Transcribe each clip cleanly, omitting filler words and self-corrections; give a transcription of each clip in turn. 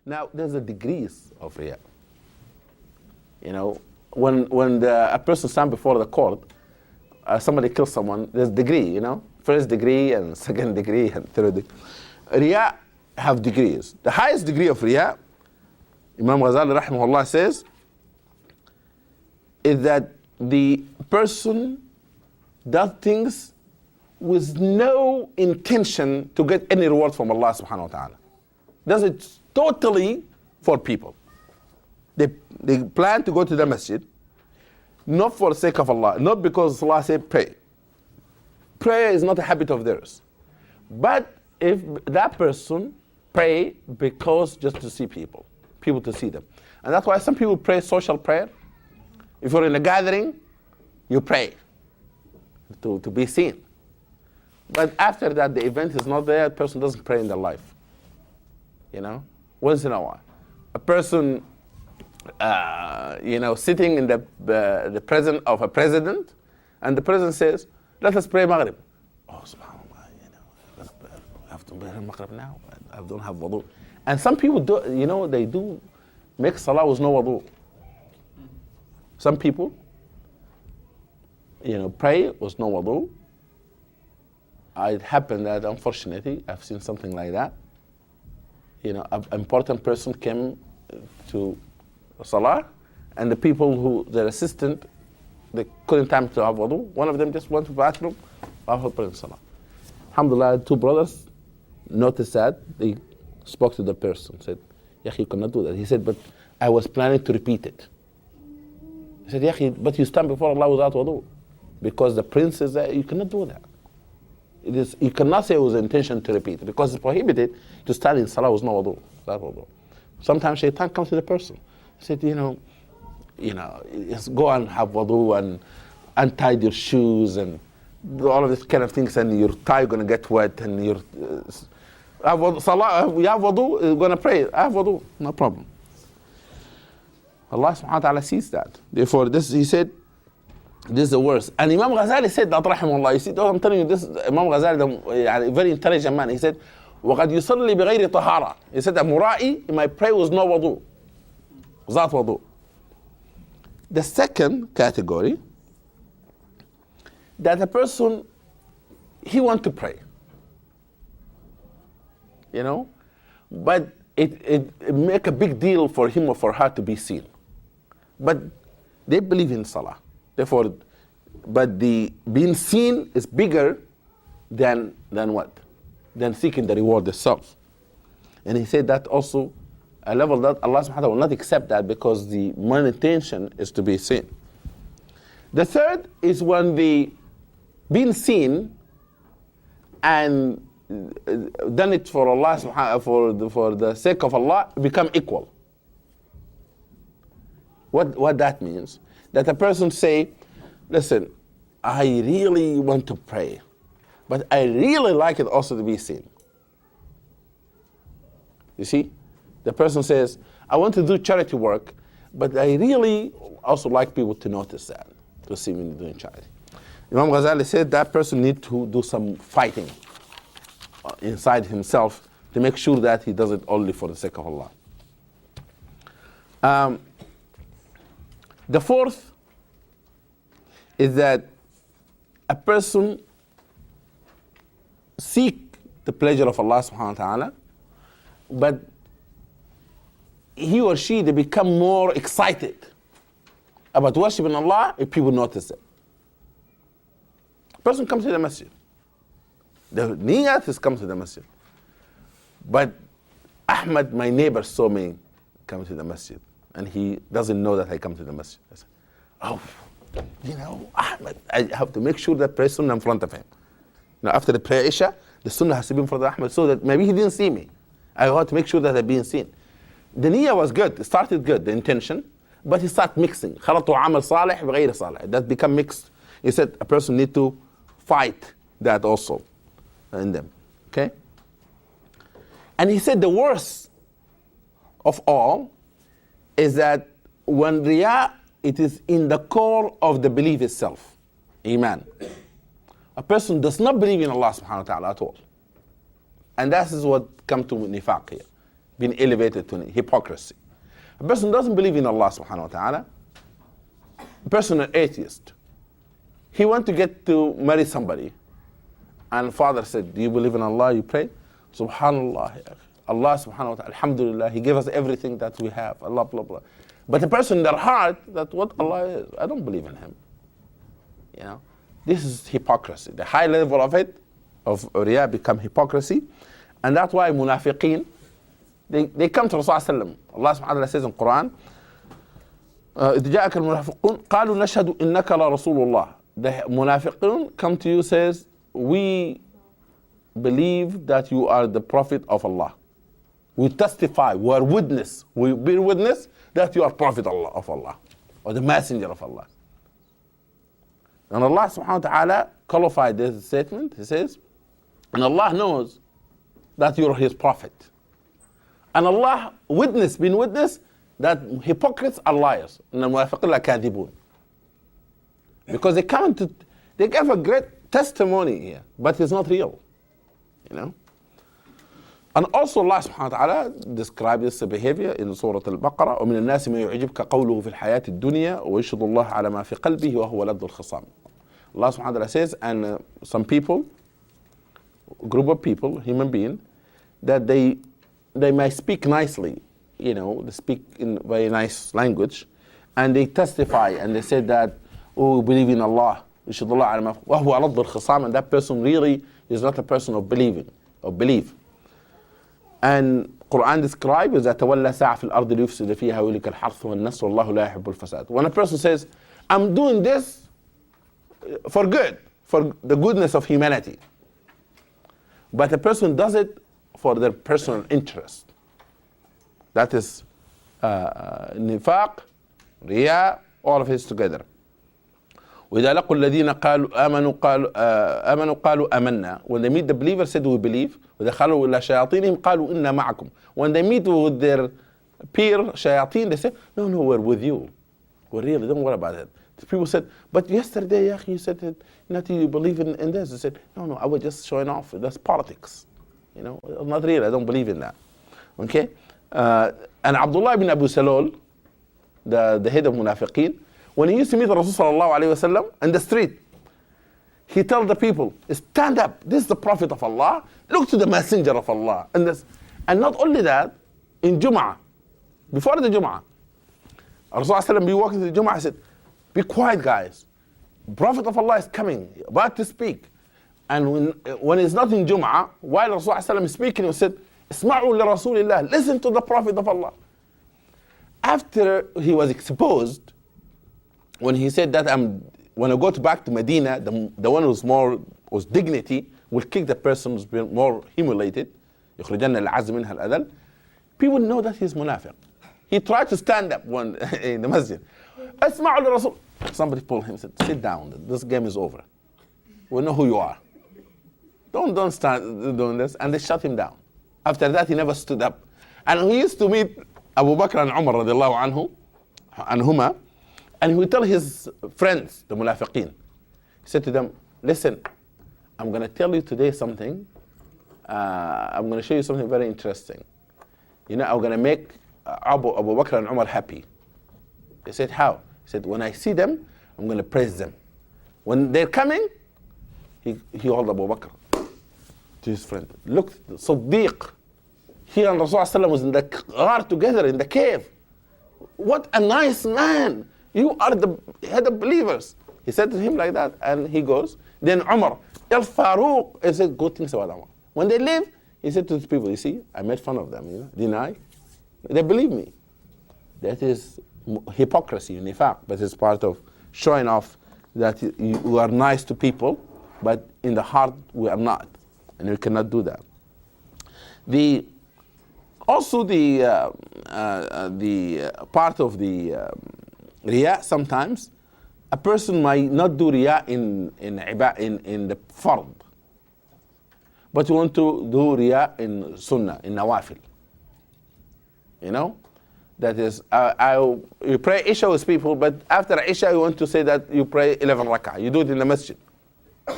Now, there's a degrees of riyah. You know, when a person stands before the court, somebody kills someone, there's degree, you know, first degree and second degree and third degree. Riyah have degrees. The highest degree of riyah, Imam Ghazali rahimahullah says, is that the person does things with no intention to get any reward from Allah subhanahu wa ta'ala. Does it totally for people. They plan to go to the masjid, not for the sake of Allah, not because Allah said pray. Prayer is not a habit of theirs. But if that person pray because just to see people to see them. And that's why some people pray social prayer. If you're in a gathering, you pray to be seen. But after that, the event is not there, the person doesn't pray in their life. You know, once in a while. A person, sitting in the presence of a president, and the president says, let us pray Maghrib. Oh, subhanAllah, I have to pray Maghrib now. I don't have wudu. And some people do, they do make salah with no wudu. Some people, pray with no wudu. It happened that, unfortunately, I've seen something like that. An important person came to salah, and the people their assistant, they couldn't time to have wudu. One of them just went to the bathroom after praying salah. Alhamdulillah, two brothers noticed that. They spoke to the person, said, Yahi, you cannot do that. He said, but I was planning to repeat it. He said, Yahi, but you stand before Allah without wudu. Because the prince is there, you cannot do that. You cannot say it was intention to repeat, because it's prohibited to stand in salah with no wudu. Sometimes shaitan comes to the person. He said, just go and have wudu and untie your shoes and do all of this kind of things, and your tie going to get wet, and your salah, you have wudu, you're going to pray. I have wudu, no problem. Allah subhanahu wa ta'ala sees that. Therefore, he said, this is the worst. And Imam Ghazali said that, rahimahullah. You see, I'm telling you, this Imam Ghazali, very intelligent man. He said, وَقَدْ يُصَلِّي بِغَيْرِ طَهَارَةٍ. He said that Mura'i, my prayer was no wudu. Without wudu. The second category, that a person, he wants to pray. But it make a big deal for him or for her to be seen. But they believe in salah. Therefore, but the being seen is bigger than what? Than seeking the reward itself. And he said that also a level that Allah subhanahu wa ta'ala will not accept that, because the main intention is to be seen. The third is when the being seen and done it for Allah subhanahu for the sake of Allah become equal. What that means? That a person say, listen, I really want to pray, but I really like it also to be seen. You see? The person says, I want to do charity work, but I really also like people to notice that, to see me doing charity. Imam Ghazali said that person needs to do some fighting inside himself to make sure that he does it only for the sake of Allah. The fourth is that a person seek the pleasure of Allah subhanahu wa ta'ala, but he or she, they become more excited about worshiping Allah if people notice it. A person comes to the masjid. The niyat is come to the masjid. But Ahmed, my neighbor, saw me come to the masjid, and he doesn't know that I come to the masjid. I said, Ahmed, I have to make sure that prayer sunnah in front of him. Now, after the prayer Isha, the sunnah has to be in front of Ahmed, so that maybe he didn't see me. I have to make sure that I'm being seen. The niyyah was good, it started good, the intention, but he started mixing. خلطوا عمل صالح بغير صالح. That become mixed. He said a person need to fight that also in them. Okay? And he said the worst of all is that when riyah, it is in the core of the belief itself. Iman. A person does not believe in Allah subhanahu wa ta'ala at all. And that is what comes to nifaq here. been elevated to hypocrisy. A person doesn't believe in Allah subhanahu wa ta'ala. A person, an atheist. He went to get to marry somebody. And father said, do you believe in Allah? You pray? Subhanallah. Allah subhanahu wa ta'ala, alhamdulillah, He gave us everything that we have. Allah, blah, blah. But the person in their heart, that what Allah is, I don't believe in Him. You know, this is hypocrisy. The high level of it, of riya, become hypocrisy. And that's why munafiqeen, they come to Rasulullah. Allah subhanahu wa ta'ala says in Quran, إِذْ جَاءَكَ الْمُنَافِقُونَ قَالُوا نَشْهَدُ إِنَّكَ لَرَسُولُ اللَّهِ. The munafiqun come to you, says, we believe that you are the prophet of Allah. We testify, we are witness, we bear witness that you are prophet of Allah, or the messenger of Allah. And Allah subhanahu wa ta'ala qualified this statement. He says, and Allah knows that you are His prophet. And Allah been witness that hypocrites are liars. And the munafiqun are kadhibun. Because they give a great testimony here, but it's not real. You know? And also Allah subhanahu wa ta'ala describes this behavior in Surah Al-Baqarah, وَمِنَ النَّاسِ مَا يُعْجِبْكَ قَوْلُهُ فِي الْحَيَاةِ الدُّنْيَا وَيَشْهَدُ اللَّهَ عَلَى مَا فِي قَلْبِهِ وَهُوَ لَدُّ الْخِصَامِ. Allah subhanahu wa ta'ala says, and some people, group of people, human beings, that they might speak nicely, you know, they speak in very nice language, and they testify and they say that, oh, believe in Allah, وَيَشْهَدُ اللَّهَ عَلَى مَا وَهُوَ لَدُّ الْخِصَامِ, and that person really is not a person of believing, or belief. And Quran describes إذا تولى ساعة في الأرض ليفسد فيها ويهلك الحرث والنسل والله لا يحب الفساد. When a person says, I'm doing this for good, for the goodness of humanity, but a person does it for their personal interest, that is nifaq, riya, all of it together. وإذا لقوا الذين آمنوا قالوا آمنا. When they meet the believers, said we believe. وإذا خلوا إلى شياطينهم قالوا إنا معكم. When they meet with their peer shayateen, they say, no, we're with you. We're really, don't worry about it. The people said, but yesterday, you said that you believe in this. They said, no, I was just showing off. That's politics. You know, not real. I don't believe in that. Okay? And Abdullah ibn Abu Salul, the head of Munafiqeen, when he used to meet Rasul sallallahu alayhi wa sallam in the street, he told the people, stand up, this is the Prophet of Allah, look to the Messenger of Allah. And not only that, in Jum'ah, before the Jum'ah, Rasul sallallahu alayhi wa sallam be walking to the Jum'ah, he said, be quiet guys, Prophet of Allah is coming, about to speak. And when it's not in Jum'ah, while Rasul sallallahu alayhi wa sallam is speaking, he said, Isma'u li Rasulillah, listen to the Prophet of Allah. After he was exposed, when he said that when I go back to Medina, the one who's dignity will kick the person who's been more humiliated. People know that he's munafiq. He tried to stand up one in the masjid. Somebody pulled him and said, sit down, this game is over. We know who you are. Don't start doing this. And they shut him down. After that, he never stood up. And he used to meet Abu Bakr and Umar radiallahu anhuma, and he would tell his friends, the munafiqeen, he said to them, listen, I'm going to tell you today something. I'm going to show you something very interesting. You know, I'm going to make Abu Bakr and Umar happy. They said, how? He said, when I see them, I'm going to praise them. When they're coming, he called Abu Bakr to his friend. Look, Siddiq, he and Rasulullah was in the ghar together, in the cave. What a nice man. You are the head of believers. He said to him like that, and he goes. Then Umar, El Farouk, he said, good things about Umar. When they leave, he said to the people, you see, I made fun of them, you know, deny. They believe me. That is hypocrisy, nifaq, but it's part of showing off that you are nice to people, but in the heart we are not, and we cannot do that. Also the part of the riya, sometimes a person might not do riya in the fard, but you want to do riya in sunnah, in nawafil. You know, that is, you pray Isha with people, but after Isha you want to say that you pray 11 rak'ah. You do it in the masjid. The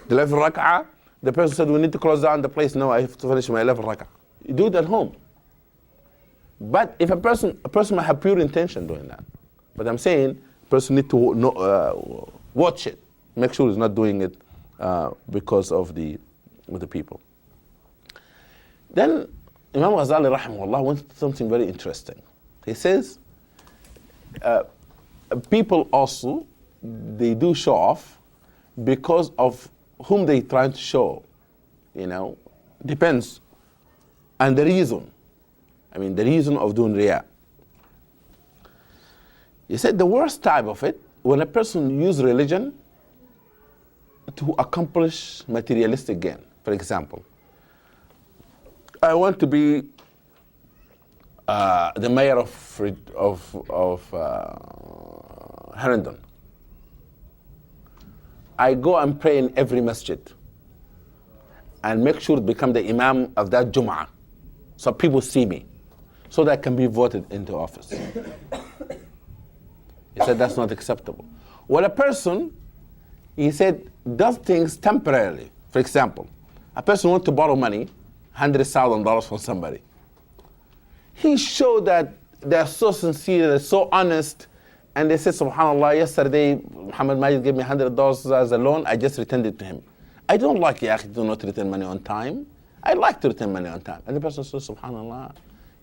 11 rak'ah, the person said we need to close down the place. No, I have to finish my 11 rak'ah. You do it at home. But if a person might have pure intention doing that. But I'm saying a person need to watch it, make sure he's not doing it because of the people. Then Imam Ghazali rahimahullah went to something very interesting. He says people also, they do show off because of whom they trying to show, depends. And the reason, the reason of doing riyah. He said the worst type of it, when a person uses religion to accomplish materialistic gain. For example, I want to be the mayor of Herndon. I go and pray in every masjid and make sure to become the imam of that Jum'ah so people see me, so that I can be voted into office. He said that's not acceptable. Well, a person, he said, does things temporarily. For example, a person wants to borrow money, $100,000 from somebody. He showed that they're so sincere, they're so honest, and they said, subhanAllah, yesterday Mohammad Magid gave me $100 as a loan, I just returned it to him. I don't like to not return money on time. I like to return money on time. And the person says, subhanAllah,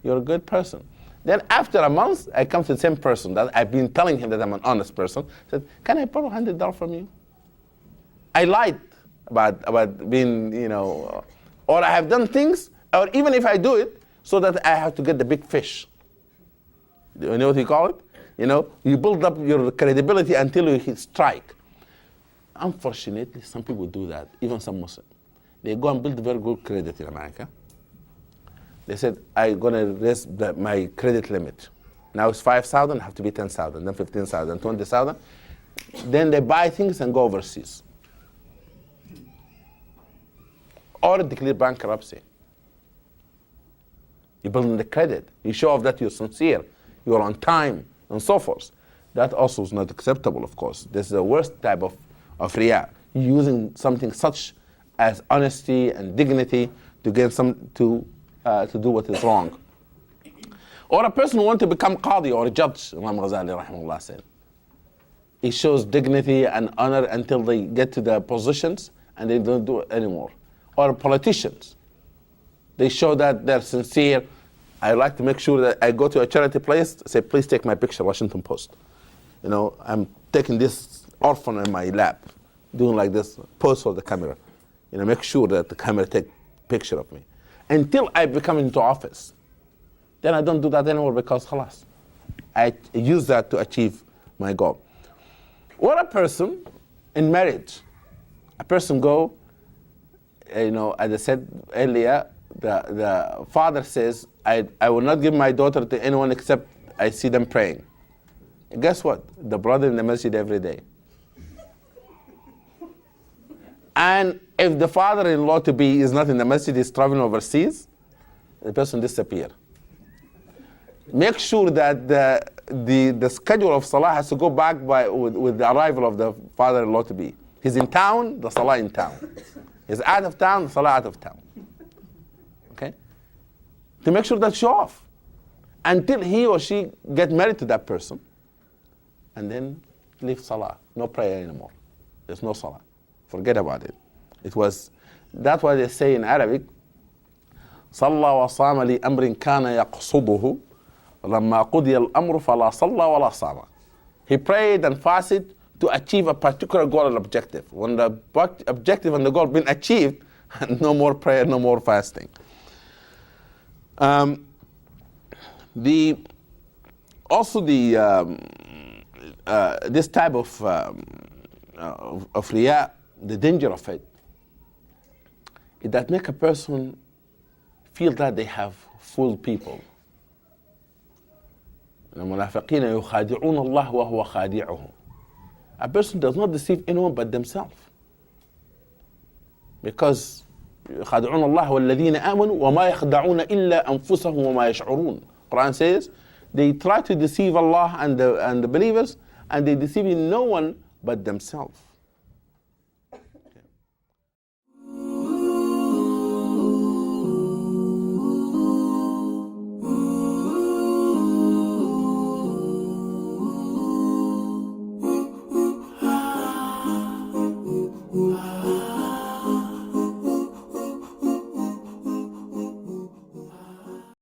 you're a good person. Then after a month, I come to the same person that I've been telling him that I'm an honest person. I said, can I borrow $100 from you? I lied about being, or I have done things, or even if I do it, so that I have to get the big fish. You know what you call it? You build up your credibility until you hit strike. Unfortunately, some people do that, even some Muslims. They go and build very good credit in America. They said, I'm going to raise my credit limit. Now it's 5,000, have to be 10,000, then 15,000, 20,000. Then they buy things and go overseas. Or declare bankruptcy. You build the credit. You show off that you're sincere, you're on time, and so forth. That also is not acceptable, of course. This is the worst type of riyah. Using something such as honesty and dignity to get to do what is wrong. Or a person who wants to become qadi or a judge, Imam Ghazali rahimahullah said. It shows dignity and honor until they get to the positions and they don't do it anymore. Or politicians. They show that they're sincere. I like to make sure that I go to a charity place, say, please take my picture, Washington Post. I'm taking this orphan in my lap, doing like this, pose for the camera. Make sure that the camera take picture of me. Until I become into office. Then I don't do that anymore because khalas. I use that to achieve my goal. Or a person in marriage. A person go, as I said earlier, the father says, I will not give my daughter to anyone except I see them praying. And guess what? The brother in the masjid every day. And if the father-in-law to be is not in the masjid, is traveling overseas, the person disappear. Make sure that the schedule of salah has to go back with the arrival of the father-in-law to be. He's in town, the salah in town. He's out of town, the salah out of town. Okay? To make sure that show off. Until he or she get married to that person. And then leave salah. No prayer anymore. There's no salah. Forget about it. That's why they say in Arabic, صلى وصام لأمر كان يقصده لما قضي الأمر فلا صلى ولا صام. He prayed and fasted to achieve a particular goal and objective. When the objective and the goal have been achieved, no more prayer, no more fasting. This type of riyah, the danger of it, is that make a person feel that they have fooled people. المنافقين يخادعون الله وهو خادعهم. A person does not deceive anyone but themselves. Because يخادعون الله والذين آمنوا وما يخدعون إلا أنفسهم وما يشعرون. Quran says they try to deceive Allah and the believers, and they deceive no one but themselves.